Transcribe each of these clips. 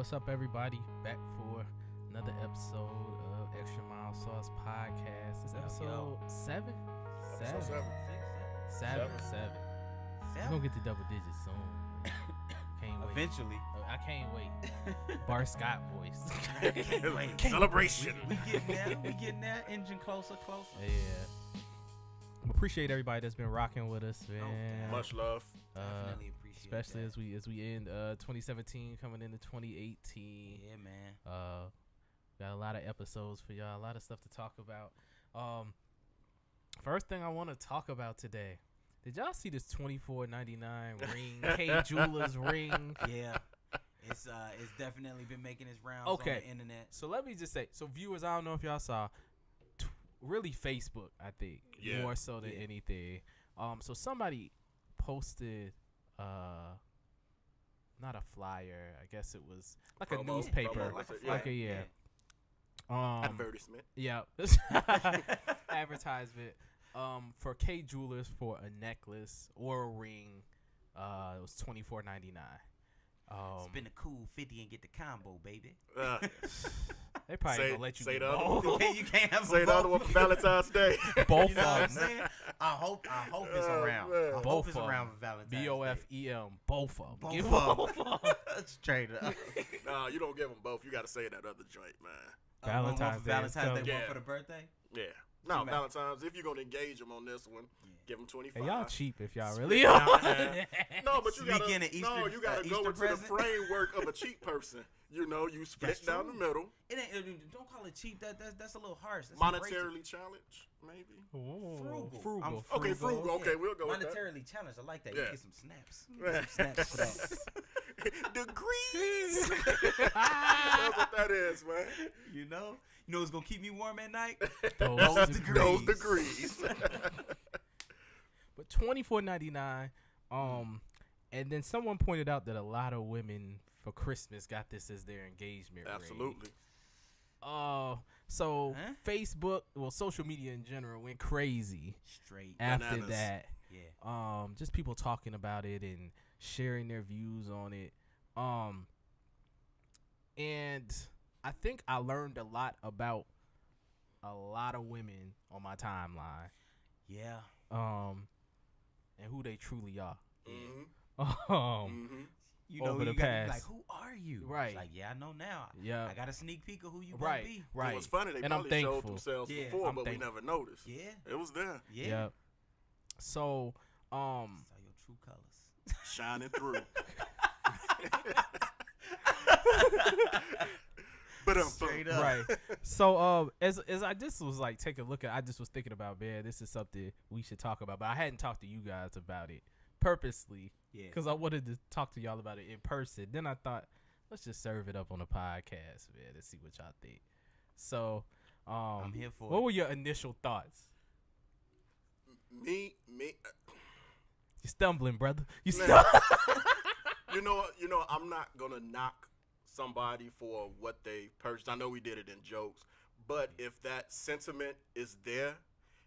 What's up, everybody? Back for another episode of Extra Mile Sauce Podcast. It's episode 7? Seven. We're gonna get to double digits soon. Can't wait. Eventually. I can't wait. Bar Scott voice. Can't wait. Celebration. We getting there. Engine closer. Yeah. Appreciate everybody that's been rocking with us, man. Much love. Definitely appreciate Especially that. as we end 2017 coming into 2018. Yeah, man. Got a lot of episodes for y'all, a lot of stuff to talk about. First thing I want to talk about today. Did y'all see this $24.99 ring? K Jewelers ring. Yeah. It's definitely been making its rounds on the internet. So let me just say, so viewers, I don't know if y'all saw, really Facebook, I think, more so than anything. So somebody posted, not a flyer, I guess it was like a newspaper, Advertisement. Yeah, advertisement. For K Jewelers for a necklace or a ring, it was $24.99. Spend a cool 50 and get the combo, baby. They probably gonna let you say get the both. other You can't have say the other one for Valentine's Day. Both You know what I'm of them. saying? I hope it's around. Man. I hope Both it's of around them. for Valentine's BOFEM. Both of them. Both Give of 'em. both of them. Straight up. Nah, you don't give them both. You got to say that other joint, man. Valentine's Day is Valentine's Day, coming. one for the birthday. Yeah. No, Valentine's. If you're gonna engage them on this one, give them 25. Hey, y'all cheap if y'all really are. No, but you gotta. Sneak in an Easter- you gotta go Easter into present. the framework of a cheap person. You know, you split That's down true. the middle. It ain't. Don't call it cheap. That's a little harsh. That's Monetarily challenged, maybe. Frugal. Frugal. I'm Okay, frugal. Okay, we'll go with that. Monetarily challenged. I like that. Yeah. You get some snaps. Some snaps for that. Degrees. That's what that is, man. You know what's gonna keep me warm at night? Those Those degrees. But $24.99. And then someone pointed out that a lot of women for Christmas got this as their engagement ring. Absolutely. So Huh? Facebook, well, social media in general went crazy Straight. after Bananas. that. Yeah. Just people talking about it and sharing their views on it. And I think I learned a lot about a lot of women on my timeline. Yeah. And who they truly are. Mm-hmm. You know, over the you gotta be past. like, who are you? Right. It's like, yeah, I know now. Yeah. I got a sneak peek of who you Right. gonna be. Right. It was funny. They And I'm probably showed thankful. themselves Yeah. before, I'm but thankful. we never noticed. Yeah. It was there, Yeah. Yep. So, Saw your true colors. shining through. But Straight up. right. So, as I just was like taking a look at, I just was thinking about, man, this is something we should talk about. But I hadn't talked to you guys about it purposely Yeah. because I wanted to talk to y'all about it in person. Then I thought, let's just serve it up on the podcast, man, and see what y'all think. So, I'm here for what it. were your initial thoughts? me. You stumbling, brother. You Man. stumbling. You know, I'm not gonna knock somebody for what they purchased. I know we did it in jokes, but if that sentiment is there,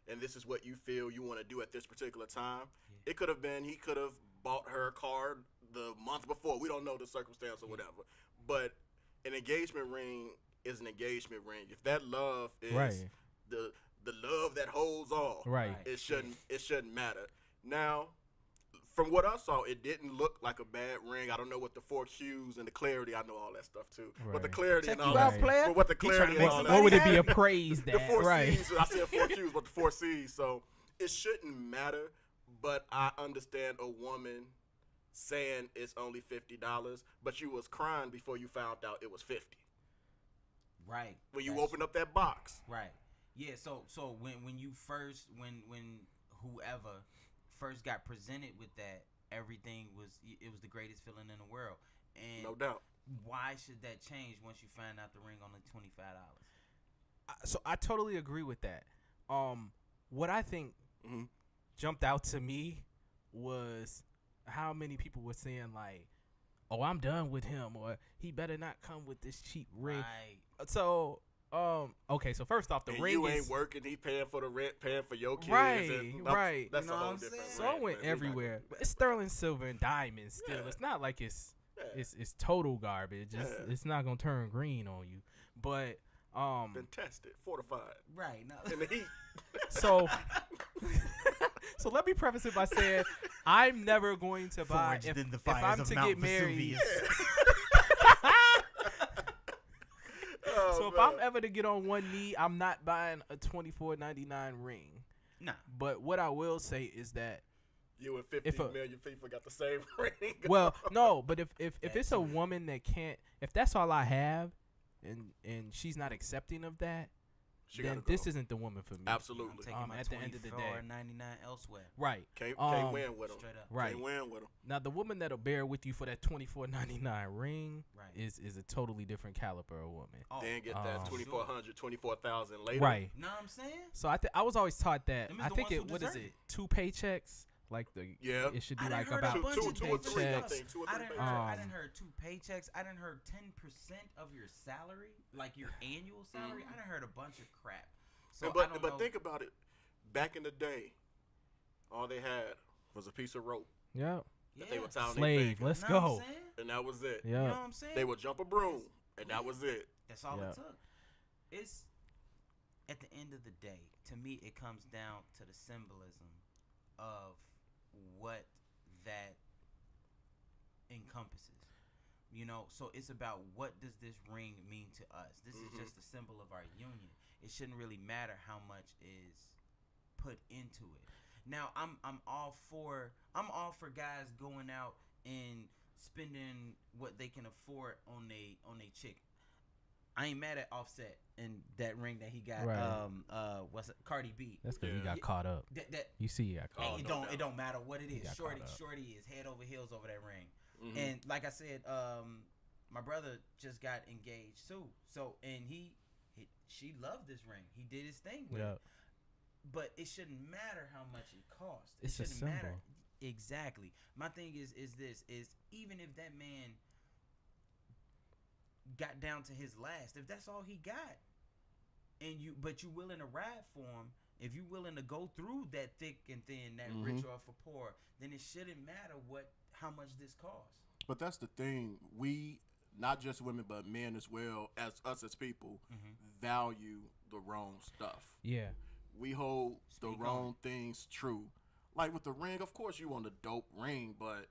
and this is what you feel you want to do at this particular time, it could have been he could have bought her a car the month before. We don't know the circumstance or whatever, but an engagement ring is an engagement ring. If that love is Right. the love that holds all, Right. it shouldn't matter. Now, from what I saw, it didn't look like a bad ring. I don't know what the 4 Qs and the clarity. I know all that stuff too. But the Right. clarity Check and all you out, that. player. But what the He tryna clarity make and all somebody What would it be happy. appraised the at? 4 Right. Cs. I said 4 Qs, but the 4 Cs. So it shouldn't matter. But I understand a woman saying it's only $50, but you was crying before you found out it was $50. Right. When you That's- open up that box. Right. Yeah. So when you first when whoever first got presented with that, everything was the greatest feeling in the world. And No doubt. why should that change once you find out the ring only $25? So I totally agree with that. What I think Mhm. jumped out to me was how many people were saying like, "Oh, I'm done with him," or "He better not come with this cheap ring." Right. So, okay. So first off, the And ring you is ain't working. He paying for the rent, paying for your kids. Right, and right. That's You know a what whole I'm different. saying? so it went rant, man. We not everywhere. gonna- But it's sterling silver and diamonds still. Yeah. It's not like it's it's total garbage. It's not gonna turn green on you. But been tested, fortified, right? No. in the heat. So let me preface it by saying I'm never going to buy if I'm to get married. So if I'm ever to get on one knee, I'm not buying a $24.99 ring. Nah. But what I will say is that you and 50 million people got the same ring. Well, no, but if it's a woman that can't, if that's all I have, and she's not accepting of that, then this isn't the woman for me. Absolutely. I'm taking my at the end of the day, $24.99 elsewhere. Right. Can't win with them. Straight up. Right. Can't win with them. Now the woman that'll bear with you for that $24.99 ring Right. is a totally different caliber of woman. Oh, Then get that 2,400, 24,000 later. Right. Know what I'm saying? So I was always taught that. Them is I the think ones it who what is deserve it? it. 2 paychecks. Like it should be like about two or three, I paychecks. think. 2 or 3 I paychecks. didn't heard 2 paychecks. I didn't heard 10% of your salary, like your annual salary. I didn't heard a bunch of crap. So I don't know. But think about it. Back in the day, all they had was a piece of rope. Yeah. That they were tying Slave. their finger. Let's Know what I'm go. saying? And that was it. Yeah. You know what I'm saying? They would jump a broom, and that was it. That's all Yeah. it took. It's at the end of the day, to me, it comes down to the symbolism of what that encompasses. You know, so it's about what does this ring mean to us? This is just a symbol of our union. It shouldn't really matter how much is put into it. Now, I'm all for guys going out and spending what they can afford on a chick. I ain't mad at Offset and that ring that he got. Right. What's it? Cardi B. That's because he got caught up. That You see, he got caught up. it don't matter what it is. got Shorty caught up. is head over heels over that ring. And like I said, my brother just got engaged too. So and she loved this ring. He did his thing with it. But it shouldn't matter how much it costs. It's a symbol. Matter. Exactly. My thing is even if that man got down to his last, if that's all he got, and you willing to ride for him, if you willing to go through that thick and thin, that rich or for poor, then it shouldn't matter how much this costs. But that's the thing. We, not just women, but men as well, as us as people, value the wrong stuff. Yeah. We hold the Speak wrong on. things true. Like with the ring, of course you want a dope ring, but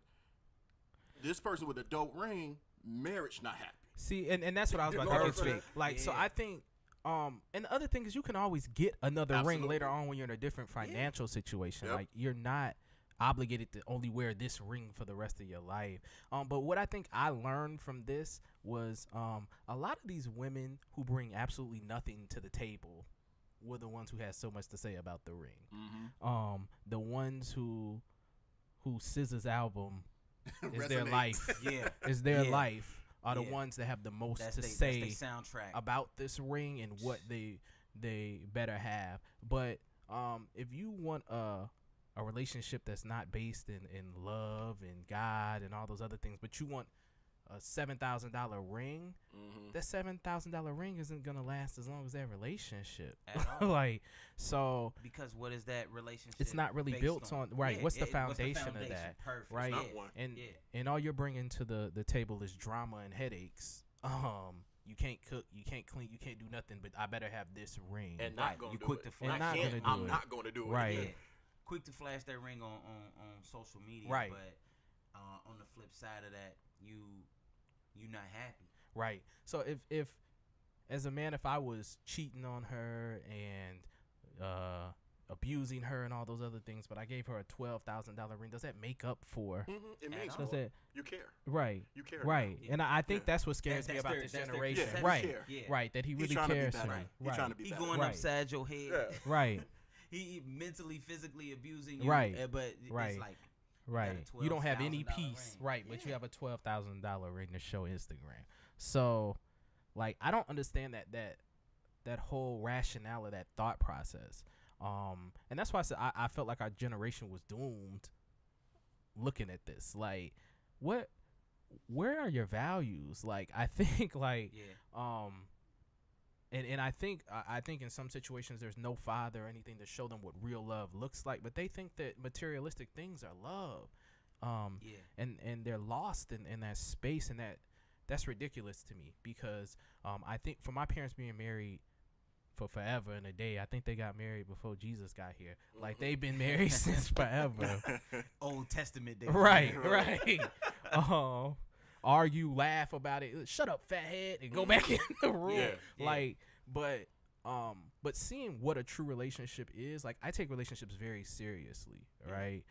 this person with a dope ring, marriage not happy. See, and that's what I was about to get to. Like, so I think, and the other thing is you can always get another ring later on when you're in a different financial situation. Yep. Like, you're not obligated to only wear this ring for the rest of your life. But what I think I learned from this was a lot of these women who bring absolutely nothing to the table were the ones who had so much to say about the ring. The ones who SZA's album is their life. Is their life. Are the ones that have the most to say soundtrack about this ring and what they better have. But if you want a relationship that's not based in love and God and all those other things, but you want a $7,000 ring, that $7,000 ring isn't gonna last as long as that relationship. At all. Like, so because what is that relationship? it's not really built on right. What's the foundation of that? Perfect. Right, It's not one. and all you're bringing to the table is drama and headaches. You can't cook, you can't clean, you can't do nothing. But I better have this ring. And not going to do it. And not gonna do I'm it. not going to do it. Right. Yeah. Quick to flash that ring on social media. Right. But on the flip side of that, you not happy. Right. So if as a man, if I was cheating on her and abusing her and all those other things, but I gave her a $12,000 ring, does that make up for? It means Does more. that, You care. right. You care. Right. now. And I think that's what scares me about this generation. Yeah, right. care. Yeah. Right. That he He's really trying to be cares better. for me. He's Right. trying to be He better. going Right. upside your head. Yeah. Right. He mentally, physically abusing you. Right. But Right. it's like Right. a You don't have any $12,000 peace. ring. Right. But you Yeah. have a $12,000 ring to show Instagram. So, like, I don't understand that whole rationale of that thought process. And that's why I said I felt like our generation was doomed looking at this. Like, where are your values? Like, I think like, and I think in some situations there's no father or anything to show them what real love looks like, but they think that materialistic things are love. And they're lost in that space, and that's ridiculous to me, because I think for my parents being married for forever and a day, I think they got married before Jesus got here. Like, they've been married since forever. Old Testament days. Right. Argue, laugh about it. Shut up, fathead, and go back in the room. Like, but seeing what a true relationship is, like, I take relationships very seriously, right?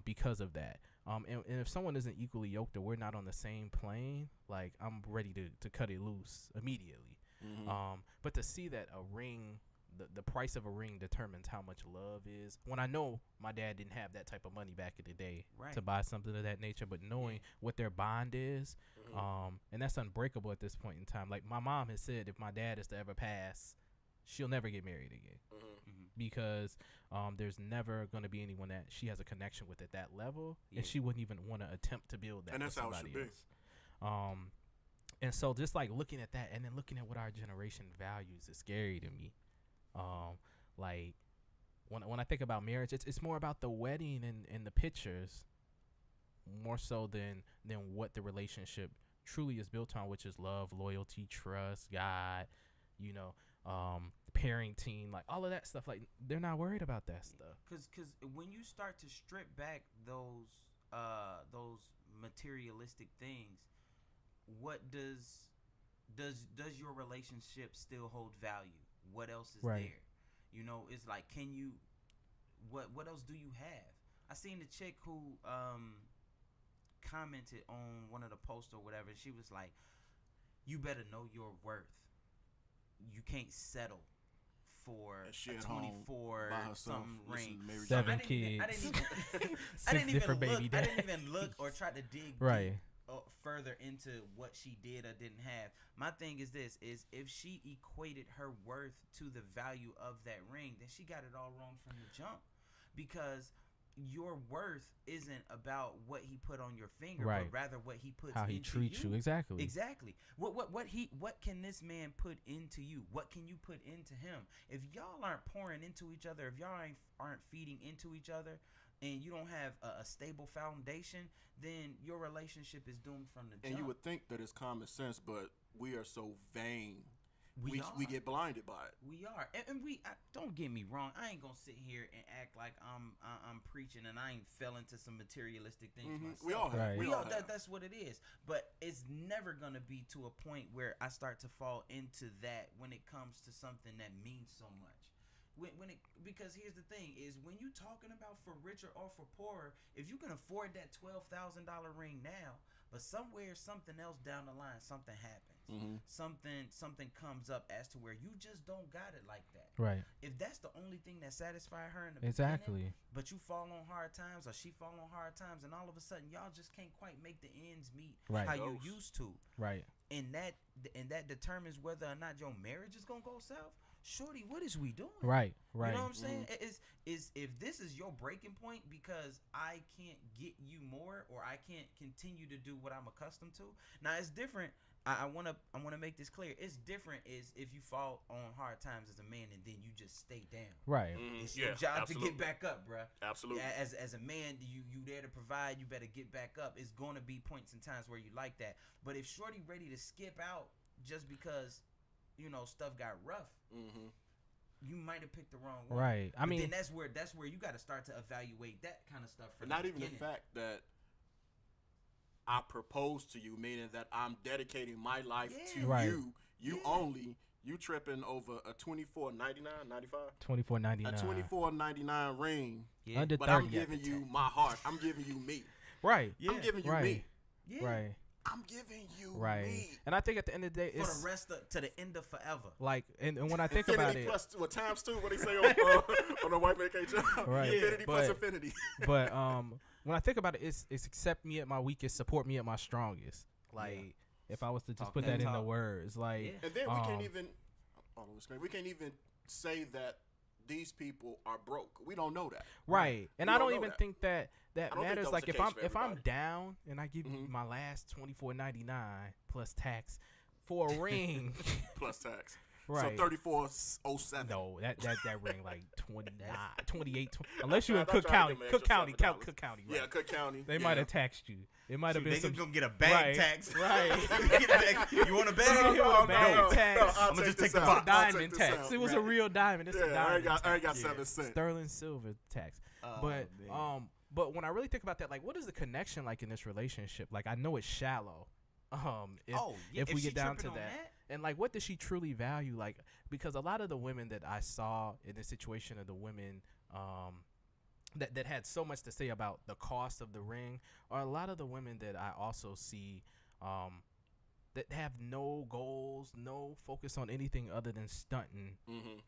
Because of that. And if someone isn't equally yoked or we're not on the same plane, like, I'm ready to cut it loose immediately. But to see that a ring, the price of a ring determines how much love is, when I know my dad didn't have that type of money back in the day to buy something of that nature, but knowing what their bond is, and that's unbreakable at this point in time. Like, my mom has said, if my dad is to ever pass, she'll never get married again, because there's never going to be anyone that she has a connection with at that level, and she wouldn't even want to attempt to build that. And that's with how it somebody should else. And so just like looking at that, and then looking at what our generation values, is scary to me. Like, when I think about marriage, it's more about the wedding and the pictures, more so than what the relationship truly is built on, which is love, loyalty, trust, God, parenting, like all of that stuff. Like, they're not worried about that stuff. Cause when you start to strip back those materialistic things, what does your relationship still hold value? What else is there? It's like, what else do you have? I seen the chick who commented on one of the posts or whatever. She was like, you better know your worth. You can't settle for a 24 something ring. 7 kids. I didn't even baby look. I didn't even look or try to dig deep further into what she did or didn't have. My thing is this: is if she equated her worth to the value of that ring, then she got it all wrong from the jump. Because your worth isn't about what he put on your finger, but rather what he puts how he treats you. Exactly. What can this man put into you? What can you put into him? If y'all aren't pouring into each other, if y'all aren't feeding into each other, and you don't have a stable foundation, then your relationship is doomed from the jump. And you would think that it's common sense, but we are so vain. We get blinded by it. We are, and don't get me wrong. I ain't gonna sit here and act like I'm preaching, and I ain't fell into some materialistic things myself. We all have. We all have. That's what it is. But it's never gonna be to a point where I start to fall into that when it comes to something that means so much. Because here's the thing: is when you talking about for richer or for poorer, if you can afford that $12,000 ring now, but somewhere something else down the line, something happens. Something comes up as to where you just don't got it like that. Right. If that's the only thing that satisfied her in the beginning, but you fall on hard times or she fall on hard times, and all of a sudden y'all just can't quite make the ends meet how you used to. Right. And that determines whether or not your marriage is gonna go south. Shorty, what is we doing? Right. You know what I'm saying? Is if this is your breaking point because I can't get you more, or I can't continue to do what I'm accustomed to. Now it's different. I wanna make this clear. It's different is if you fall on hard times as a man and then you just stay down. Right. It's your job to get back up, bruh. Absolutely. As a man, you there to provide. You better get back up. It's gonna be points and times where you like that. But if Shorty ready to skip out just because stuff got rough, you might have picked the wrong one. Right. I mean, then that's where you got to start to evaluate that kind of stuff. But not even the fact that I propose to you, meaning that I'm dedicating my life to you. You only. You tripping over a $24.99, $95? $24.99. A $24.99 ring. Yeah. Under but 30 I'm giving you my heart. I'm giving you me. Right. Yeah. I'm giving you me. Yeah. Right. I'm giving you me. And I think at the end of the day, it's for the rest to the end of forever. Like, and when I think infinity about it, plus times 2, what they say on the white vacation. Right. Infinity plus infinity. But when I think about it, it's accept me at my weakest, support me at my strongest. Like, if I was to just put that in the words, like, and then we can't even say that these people are broke. We don't know that. Right. And I don't even think that matters. Like, if I'm down and I give you my last $24.99 plus tax for a ring plus tax. Right. So 34.07. No, that ring like 29, 28, 20, unless you in I Cook tried to County. give him Cook extra County, $7. count Cook County. Right. Yeah, Cook County. They might have taxed you. It might have been They some. gonna get a bag right, tax. Right. You want a bag? No, bag tax. I'ma just take the this box. out. I'll take Diamond this tax. out. It was a real diamond. It's a Yeah, diamond. I ain't got tax. 7 cents. Sterling silver tax. Man. But when I really think about that, like, what is the connection like in this relationship? Like, I know it's shallow. If we she get down to tripping on that, and like, what does she truly value? Like, because a lot of the women that I saw in this situation of the women, that had so much to say about the cost of the ring, are a lot of the women that I also see, that have no goals, no focus on anything other than stunting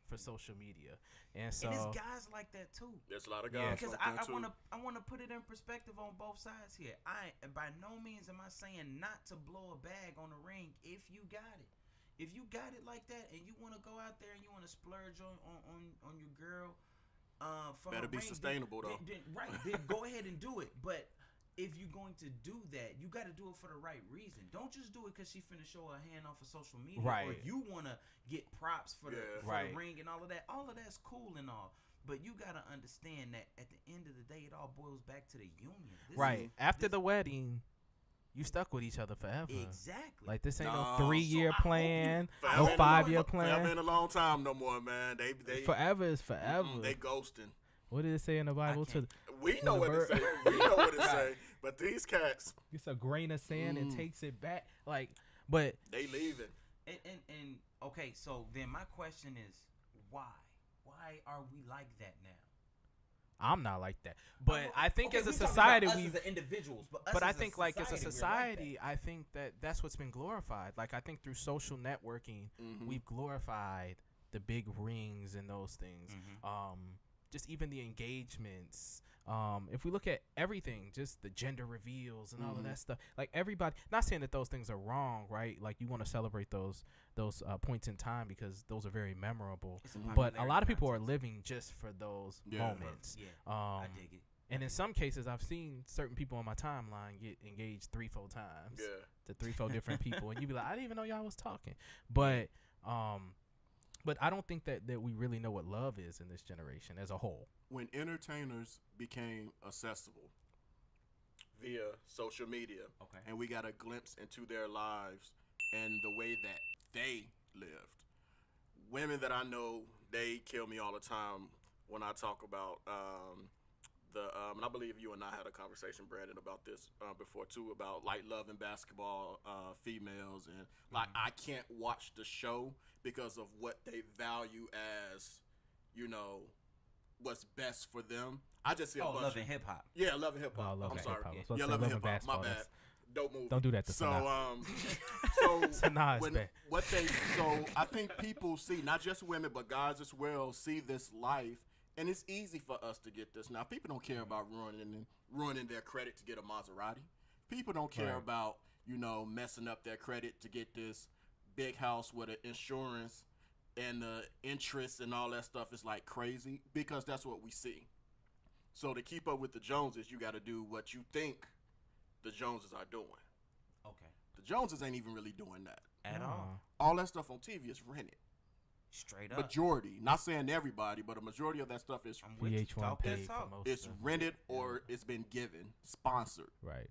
for social media. And so, and it's guys like that too. There's a lot of guys Because like that too. I wanna put it in perspective on both sides here. I by no means am I saying not to blow a bag on the ring if you got it. If you got it like that and you want to go out there and you want to splurge on your girl, for better her be ring, sustainable though. Then go ahead and do it. But if you're going to do that, you got to do it for the right reason. Don't just do it because she finna show her hand off of social media, Right. or you want to get props for the Right. ring and all of that. All of that's cool and all, but you got to understand that at the end of the day, it all boils back to the union. right after the wedding, you stuck with each other forever. Exactly. Like, this ain't no No. 3-year So I hope plan, you- no Forever 5-year Forever plan. ain't a long time no more, man. They Forever is forever. They ghosting. What did it say in the Bible? can't- We know the what bird- it say. We know what it say. But these cats, It's a grain of sand and takes it back. Like, but they leaving. And okay, so then my question is, why? Why are we like that now? I'm not like that. But I think Okay, as a we talking society, about us we. as the individuals, but us But I as a think, like, as a we're like society, I think that's what's been glorified. Like, I think through social networking, we've glorified the big rings and those things. Just even the engagements. If we look at everything, just the gender reveals and all of that stuff, like, everybody, not saying that those things are wrong, right? Like, you want to celebrate those points in time because those are very memorable. But a lot of people are living just for those moments. Yeah, I dig it. And in some cases, I've seen certain people on my timeline get engaged 3-4 times to 3-4 different people, and you be like, I didn't even know y'all was talking. But I don't think that we really know what love is in this generation as a whole. When entertainers became accessible via social media, and we got a glimpse into their lives and the way that they lived. Women that I know, they kill me all the time when I talk about and I believe you and I had a conversation, Brandon, about this before too, about like loving basketball females, and like I can't watch the show because of what they value as, what's best for them. I just see a bunch loving hip hop. Yeah, loving hip hop. Love I'm and sorry. hip-hop. I was Yeah, about to say loving Love and hip hop. My Basketball. bad. Dope movie. Don't do that to So Sanaa is bad. so I think people see, not just women but guys as well, see this life, and it's easy for us to get this. Now, people don't care about ruining their credit to get a Maserati. People don't care about messing up their credit to get this big house with an insurance, and the interest and all that stuff is like crazy because that's what we see. So to keep up with the Joneses, you got to do what you think the Joneses are doing. Okay. The Joneses ain't even really doing that At all. All that stuff on TV is rented. Straight up. Majority, not saying everybody, but a majority of that stuff is I'm with you. VH1 Talk that paid for talk. most it's of it. rented or it's been given, sponsored. Right.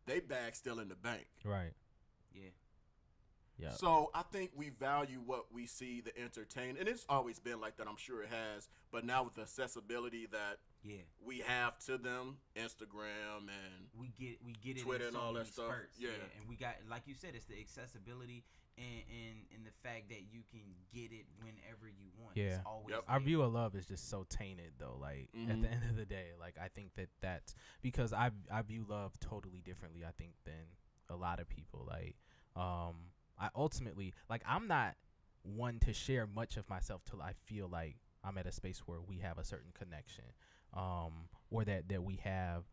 They bag still in the bank. Right. Yeah. Yeah. So I think we value what we see, the entertain, and it's always been like that. I'm sure it has, but now with the accessibility that we have to them, Instagram and we get it Twitter in and so all that many stuff. spurts. Yeah. And we got, like you said, it's the accessibility and the fact that you can get it whenever you want. Yeah. It's always Our there. view of love is just so tainted, though. Like, at the end of the day, like, I think that's because I view love totally differently, I think, than a lot of people. Like, I ultimately, like, I'm not one to share much of myself till I feel like I'm at a space where we have a certain connection, or that we have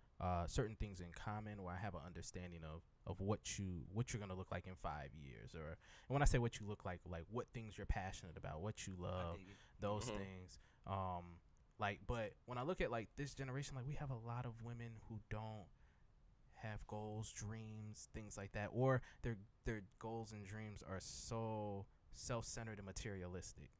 certain things in common, or I have an understanding of what you're gonna look like in 5 years, or, and when I say what you look like what things you're passionate about, what you love, those things. Like, but when I look at like this generation, like, we have a lot of women who don't have goals, dreams, things like that, or their goals and dreams are so self-centered and materialistic.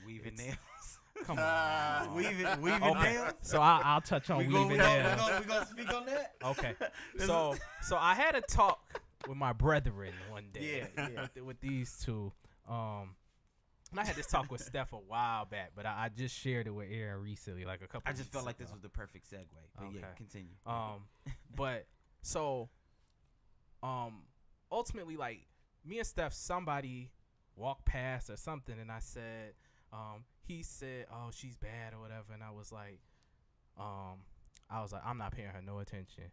Weaving it's- nails. Come on. Weaving Okay. nails. So I'll touch on We weaving gonna nails. speak on that. Okay. So I had a talk with my brethren one day. Yeah. With these two. And I had this talk with Steph a while back, but I just shared it with Aaron recently, like a couple. I just weeks felt like ago. this was the perfect segue. But yeah, Okay. continue. But so, ultimately, like me and Steph, somebody walked past or something, and I said, he said, "Oh, she's bad" or whatever, and I was like, I'm not paying her no attention,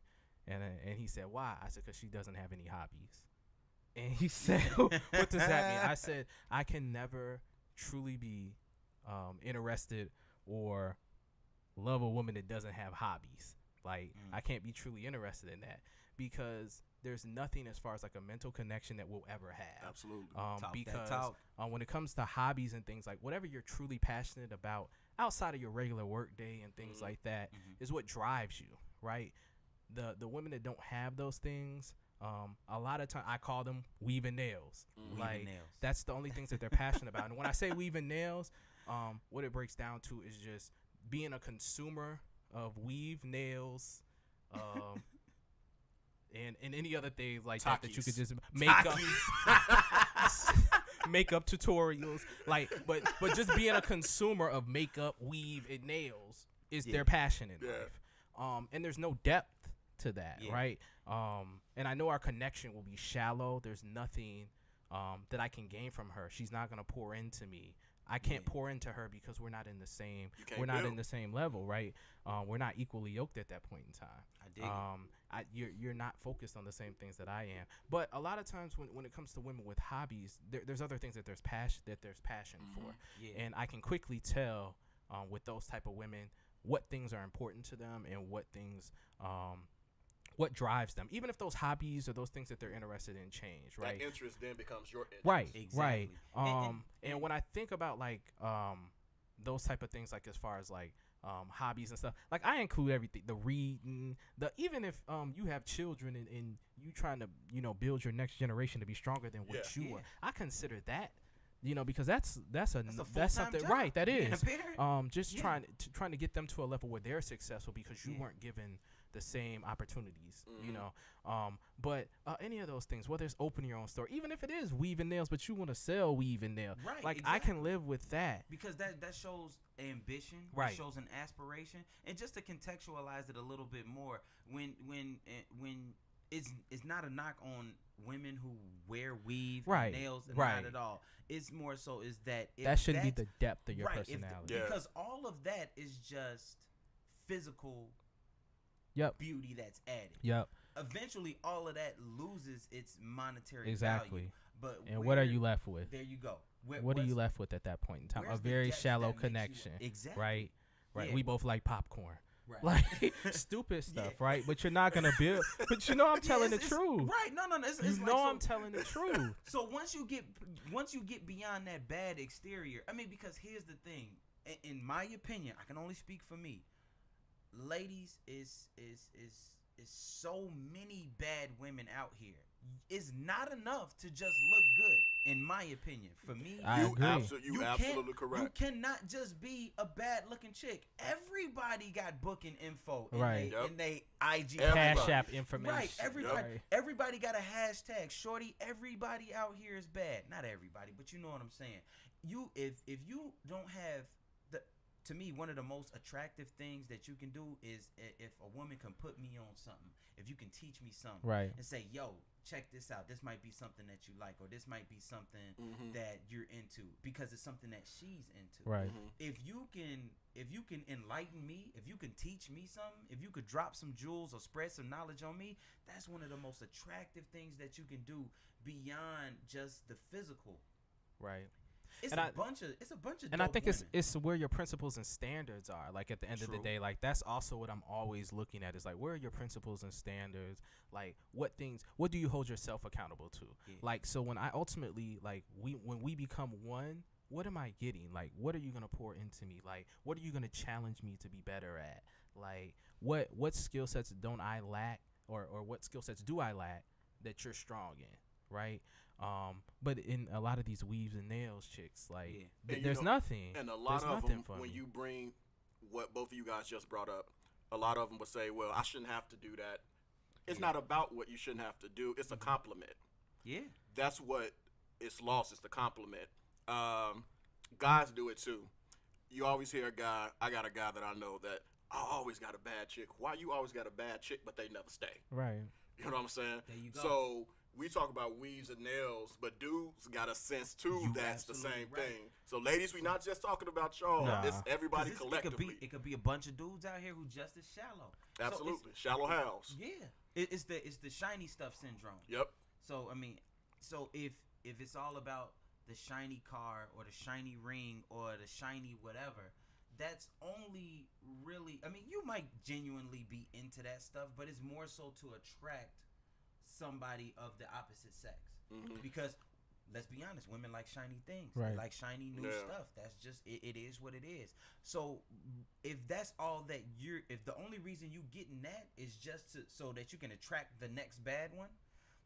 and he said, "Why?" I said, "'Cause she doesn't have any hobbies." And he said, "What does that mean?" I said, "I can never truly be interested or love a woman that doesn't have hobbies. Like, I can't be truly interested in that because there's nothing as far as like a mental connection that we'll ever have." Absolutely. Because when it comes to hobbies and things, like whatever you're truly passionate about outside of your regular work day and things like that is what drives you, right? The women that don't have those things, a lot of time I call them weaving nails. Like, that's the only things that they're passionate about. And when I say weaving nails, what it breaks down to is just being a consumer of weave nails, and any other things like that you could just make up. Makeup tutorials, like, but just being a consumer of makeup, weave, and nails is their passion in life. And there's no depth to that, right? And I know our connection will be shallow. There's nothing that I can gain from her. She's not gonna pour into me. I can't pour into her because we're not in the same. We're not in the same level, right? We're not equally yoked at that point in time. I dig it. You're not focused on the same things that I am. But a lot of times when it comes to women with hobbies, there's other things that there's passion for, and I can quickly tell with those type of women what things are important to them and what things what drives them, even if those hobbies or those things that they're interested in change, right? That interest then becomes your interest. Right, Exactly. right. And when I think about like those type of things, like as far as like hobbies and stuff, like I include everything, the reading, even if you have children and you trying to build your next generation to be stronger than what you are, I consider that. Because that's something, job. right? That is just Yeah. trying to get them to a level where they're successful because you weren't given the same opportunities, But any of those things, whether it's opening your own store, even if it is weaving nails, but you want to sell weaving nails, Right, like exactly. I can live with that. Because that shows ambition, Right. It shows an aspiration, and just to contextualize it a little bit more, when it's not a knock on women who wear weave and nails, not at all. It's more so is that That shouldn't be the depth of your personality. because all of that is just physical beauty that's added. Yep. Eventually, all of that loses its monetary Exactly. value. But what are you left with? There you go. What are you left with at that point in time? A where's the very depth shallow that makes you- connection. Exactly. Right. Yeah. We both like popcorn. Right. Like stupid stuff, right? But you're not gonna build. But I'm telling the truth. Right? No. It's like, I'm telling the truth. So once you get beyond that bad exterior, I mean, because here's the thing. In my opinion, I can only speak for me. Ladies, is so many bad women out here. It's not enough to just look good, in my opinion. For me, I agree. You absolutely correct. You cannot just be a bad looking chick. Everybody got booking info in Right. they IG Cash App information. Right. Everybody got a hashtag. Shorty, everybody out here is bad. Not everybody, but you know what I'm saying. If you don't have to me, one of the most attractive things that you can do is if a woman can put me on something, if you can teach me something, Right. and say, yo, check this out. This might be something that you like, or this might be something that you're into because it's something that she's into. Right. If you can enlighten me, if you can teach me something, if you could drop some jewels or spread some knowledge on me, that's one of the most attractive things that you can do beyond just the physical. Right. It's a bunch of and I dope think women. it's where your principles and standards are. Like at the end of the day, like that's also what I'm always looking at is like where are your principles and standards? Like what do you hold yourself accountable to? Yeah. Like so when I ultimately like when we become one, what am I getting? Like what are you gonna pour into me? Like what are you gonna challenge me to be better at? Like what skill sets don't I lack or what skill sets do I lack that you're strong in? Right? But in a lot of these weaves and nails chicks, like And there's nothing. And a lot There's of nothing them, for when me. you bring what both of you guys just brought up, a lot of them will say, well, I shouldn't have to do that. It's not about what you shouldn't have to do. It's a compliment. Yeah. That's what it's lost. It's the compliment. Guys do it too. You always hear a guy, I got a guy that I know that, I always got a bad chick. Why you always got a bad chick, but they never stay? Right. You know what I'm saying? There you go. So we talk about weaves and nails, but dudes got a sense too that's the same thing. So ladies, we not just talking about y'all. Nah. It's everybody collectively. It could be a bunch of dudes out here who just as shallow. Absolutely. Shallow house. Yeah. It's the shiny stuff syndrome. Yep. So I mean, if it's all about the shiny car or the shiny ring or the shiny whatever, that's only really, I mean, you might genuinely be into that stuff, but it's more so to attract somebody of the opposite sex. Because let's be honest, women like shiny things. Right. They like shiny new stuff. That's just it is what it is. So if that's all that if the only reason you getting that is just so that you can attract the next bad one,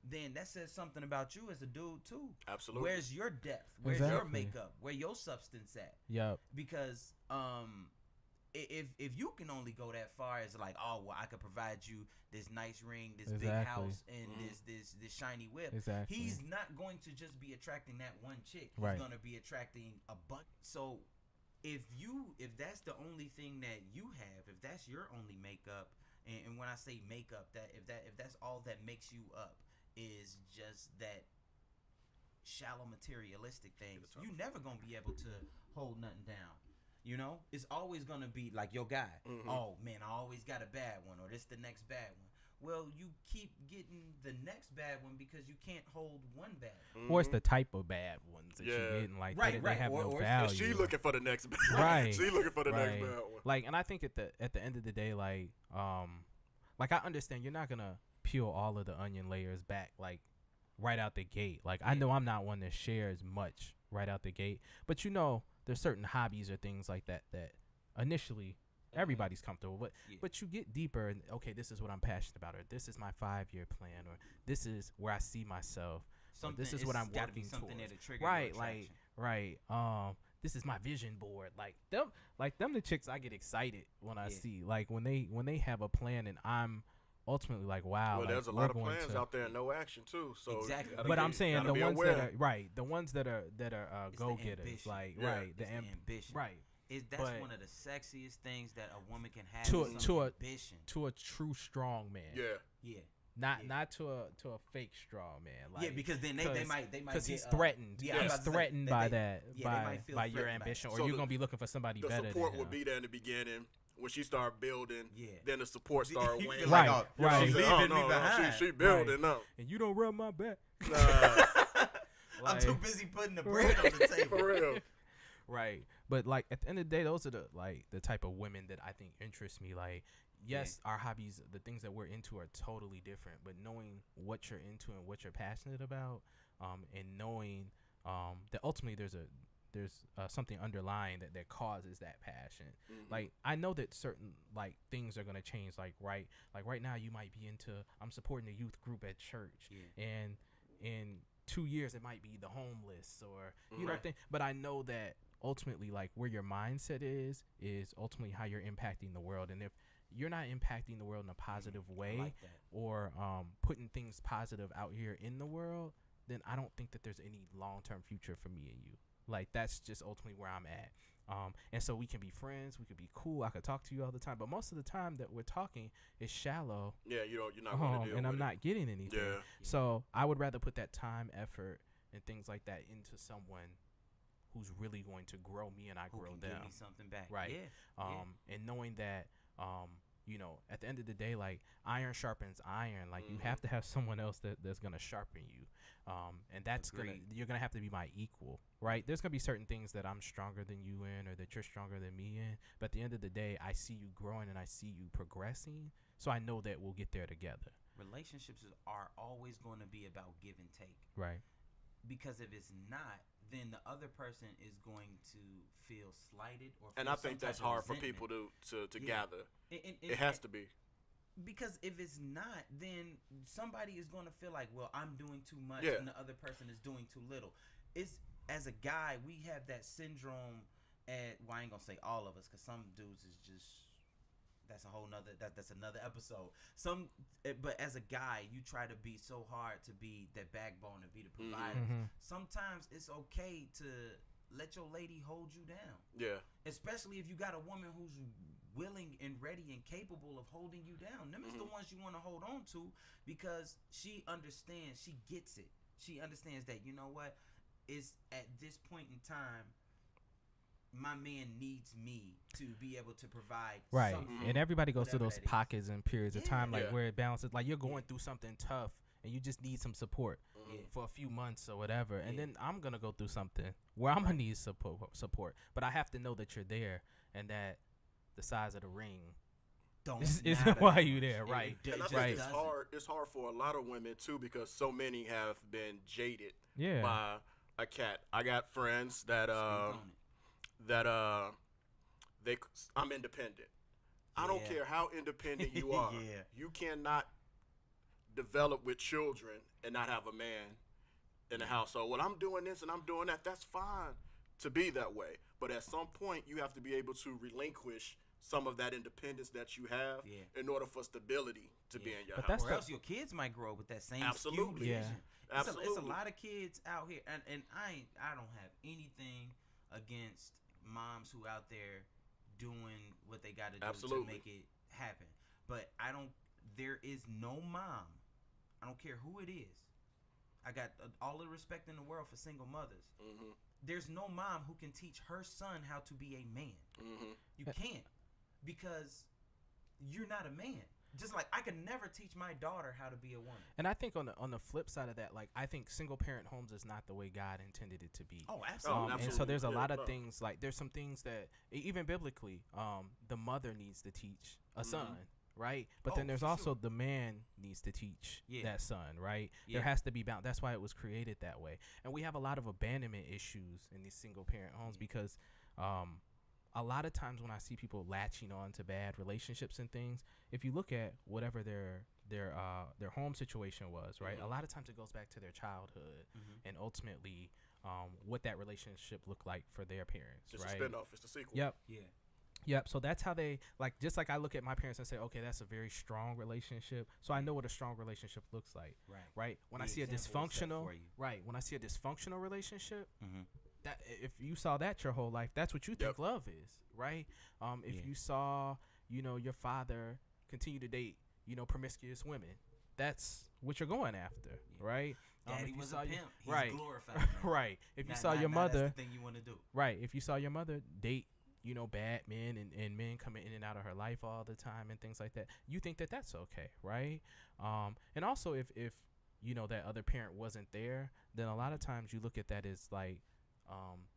then that says something about you as a dude too. Absolutely. Where's your depth? Where's your makeup? Where your substance at? Yep. Because if you can only go that far as like, oh well, I could provide you this nice ring, this big house, and this shiny whip. Exactly. He's not going to just be attracting that one chick. He's Right. going to be attracting a bunch. So if that's the only thing that you have, if that's your only makeup, and when I say makeup, if that's all that makes you up is just that shallow materialistic things, you never gonna be able to hold nothing down. You know, it's always gonna be like your guy. Oh man, I always got a bad one, or this the next bad one. Well, you keep getting the next bad one because you can't hold one bad one. Or it's the type of bad ones that you're getting, like they have no value. And she looking for the next bad one. Right. She looking for the next bad one. Like, and I think at the end of the day, like I understand you're not gonna peel all of the onion layers back like right out the gate. Like I know I'm not one that shares much right out the gate, but you know there's certain hobbies or things like that initially everybody's comfortable, but you get deeper and okay, this is what I'm passionate about, or this is my 5-year plan, or this is where I see myself. This is what I'm working towards. Right, this is my vision board. Like them the chicks I get excited when I see, like when they have a plan and I'm ultimately like, wow. Well, like, there's a lot of plans out there and no action too. So exactly. But I'm saying the ones aware. the ones that are go getters, like the ambition, right. That's one of the sexiest things that a woman can have. Ambition to a true strong man. Yeah. Not to a fake strong man. Like, because then they might because he's threatened. He's threatened by by your ambition, or you're gonna be looking for somebody better. The support than would be there in the beginning. When she started building, then the support started waning. Right. She's leaving me behind. She building up. And you don't rub my back. I'm too busy putting the bread on the table. For real. Right. But like at the end of the day, those are the type of women that I think interest me. Like, yes, our hobbies, the things that we're into are totally different, but knowing what you're into and what you're passionate about, and knowing that ultimately there's something underlying that causes that passion. Like I know that certain like things are gonna change. Like right now you might be into I'm supporting a youth group at church, and in 2 years it might be the homeless or you know thing. But I know that ultimately like where your mindset is ultimately how you're impacting the world. And if you're not impacting the world in a positive way, or putting things positive out here in the world, then I don't think that there's any long-term future for me and you. Like that's just ultimately where I'm at. And so we can be friends, we could be cool, I could talk to you all the time, but most of the time that we're talking is shallow. Yeah, you're not going to deal and with I'm not getting anything. Yeah. So I would rather put that time, effort, and things like that into someone who's really going to grow me and I grow them. Give me something back. Right. And knowing that you know, at the end of the day, like iron sharpens iron. Like you have to have someone else that's gonna sharpen you, and that's you're gonna have to be my equal, right? There's gonna be certain things that I'm stronger than you in, or that you're stronger than me in. But at the end of the day, I see you growing and I see you progressing, so I know that we'll get there together. Relationships are always going to be about give and take, right? Because if it's not, then the other person is going to feel slighted or feel and I think that's hard for people to gather. It has to be. Because if it's not, then somebody is going to feel like, well, I'm doing too much and the other person is doing too little. It's, as a guy, we have that syndrome well, I ain't going to say all of us, because some dudes is just, that's a whole nother, that's another episode. But as a guy, you try to be so hard to be that backbone and be the provider. Sometimes it's okay to let your lady hold you down. Yeah. Especially if you got a woman who's willing and ready and capable of holding you down. Them is the ones you want to hold on to, because she understands, she gets it. She understands that, you know what, is at this point in time, my man needs me to be able to provide something. And everybody goes through those that pockets and periods of time, like where it balances, like you're going through something tough and you just need some support for a few months or whatever, and then I'm gonna go through something where I'm gonna need support, but I have to know that you're there and that the size of the ring isn't why you there, right? And I think it's hard for a lot of women too, because so many have been jaded by a cat. I got friends that I'm independent. I don't care how independent you are. You cannot develop with children and not have a man in the household. Well, I'm doing this and I'm doing that. That's fine to be that way. But at some point, you have to be able to relinquish some of that independence that you have in order for stability to be in your house. Or else your kids might grow up with that same skewed vision. It's a lot of kids out here, and I don't have anything against moms who out there doing what they got to do to make it happen. But there is no mom, I don't care who it is. I got all the respect in the world for single mothers. There's no mom who can teach her son how to be a man. You can't, because you're not a man. Just like I can never teach my daughter how to be a woman. And I think on the flip side of that, like I think single parent homes is not the way God intended it to be. Oh, absolutely. And so there's a lot of things, like there's some things that even biblically, the mother needs to teach a son, right? But then there's also the man needs to teach that son, right? There has to be balance. That's why it was created that way. And we have a lot of abandonment issues in these single parent homes because a lot of times when I see people latching on to bad relationships and things, if you look at whatever their home situation was, right? A lot of times it goes back to their childhood and ultimately what that relationship looked like for their parents, It's right? a spinoff. It's the sequel. Yep. So that's how they, like, just like I look at my parents and say, okay, that's a very strong relationship. So I know what a strong relationship looks like, right? When I see a dysfunctional, when I see a dysfunctional relationship, that if you saw that your whole life, that's what you think love is, right? If you saw, your father continue to date, promiscuous women, that's what you're going after, right? Daddy was a pimp. He's glorified. Right. If you saw your mother, that's the thing you want to do. Right. If you saw your mother date, bad men and men coming in and out of her life all the time and things like that, you think that that's okay, right? And also if that other parent wasn't there, then a lot of times you look at that as like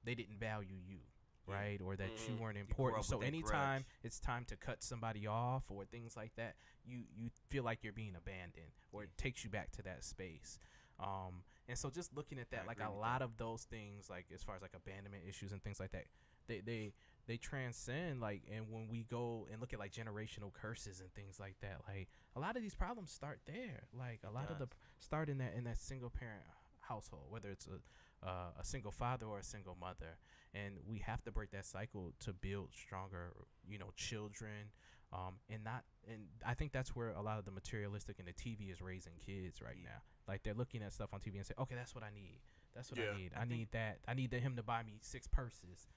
they didn't value you, right? Or that you weren't important. So anytime it's time to cut somebody off or things like that, you feel like you're being abandoned, or it takes you back to that space. And so just looking at that, like a lot of those things, like as far as like abandonment issues and things like that, they transcend, like, and when we go and look at like generational curses and things like that, like a lot of these problems start there. Like a lot of the start in that single parent household, whether it's a single father or a single mother, and we have to break that cycle to build stronger, children. And I think that's where a lot of the materialistic and the TV is raising kids right now. Like they're looking at stuff on TV and say, okay, that's what I need. That's what I need. I need that. I need him to buy me 6 purses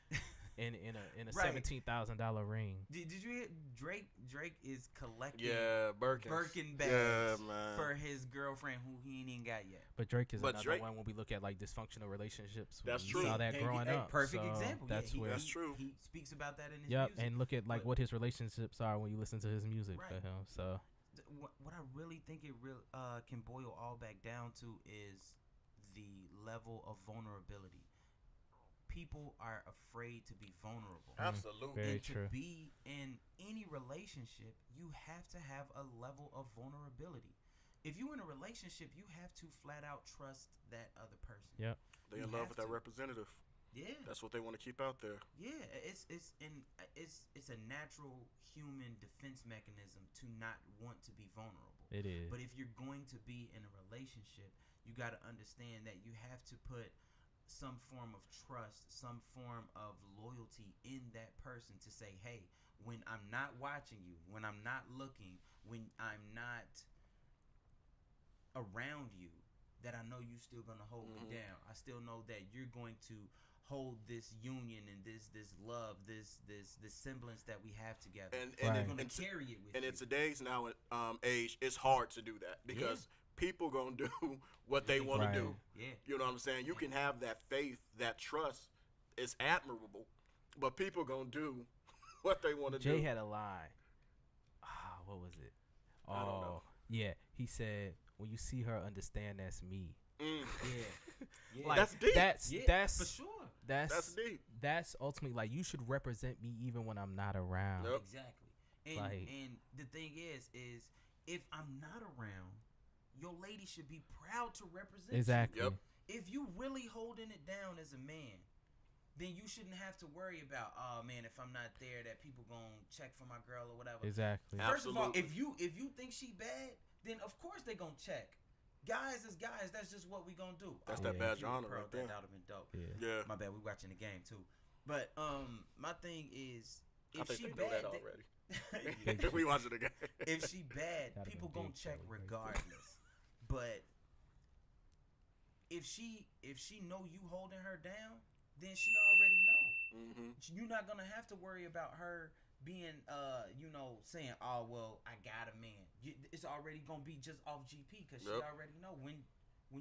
in a $17,000 ring. Did you hear Drake? Drake is collecting Birkin bags for his girlfriend who he ain't even got yet. But Drake is another one when we look at like dysfunctional relationships. That's we true. Saw that growing up. Perfect example. That's that's true. He speaks about that in his music. And look at like what his relationships are when you listen to his music for him. So what I really think it can boil all back down to is the level of vulnerability. People are afraid to be vulnerable. Absolutely. Very and to true. be in any relationship, you have to have a level of vulnerability. If you're in a relationship, you have to flat out trust that other person. Yep. They in love with that representative. Yeah. That's what they want to keep out there. Yeah, it's a natural human defense mechanism to not want to be vulnerable. It is. But if you're going to be in a relationship, you got to understand that you have to put some form of trust, some form of loyalty in that person to say, hey, when I'm not watching you, when I'm not looking, when I'm not around you, that I know you still gonna hold me down. I still know that you're going to hold this union and this love, this semblance that we have together. And you're gonna carry it with and you. in today's now age, it's hard to do that because people gonna do what they want to do. Yeah. You know what I'm saying? You can have that faith, that trust. It's admirable, but people gonna do what they want to do. Jay had a line. What was it? I don't know. Yeah, he said, "When you see her, understand that's me." Yeah. Like, That's deep. That's for sure. That's deep. That's ultimately like you should represent me even when I'm not around. Yep. Exactly. And the thing is if I'm not around, your lady should be proud to represent Exactly. Yep. you. If you really holding it down as a man, then you shouldn't have to worry about, oh man, if I'm not there, that people gonna check for my girl or whatever. Exactly. First of all, Absolutely. if you think she bad, then of course they gonna check. Guys is guys. That's just what we gonna do. That's that badge of honor Bro, right there. that would have been dope. Yeah. My bad. We watching the game too. But my thing is, I if think she they know bad, that already. We watching the game. if she bad, That'd people been gonna big check though, right there. regardless. But if she know you holding her down, then she already know. You're not gonna have to worry about her being saying, oh well, I got a man. It's already gonna be just off GP because she already know when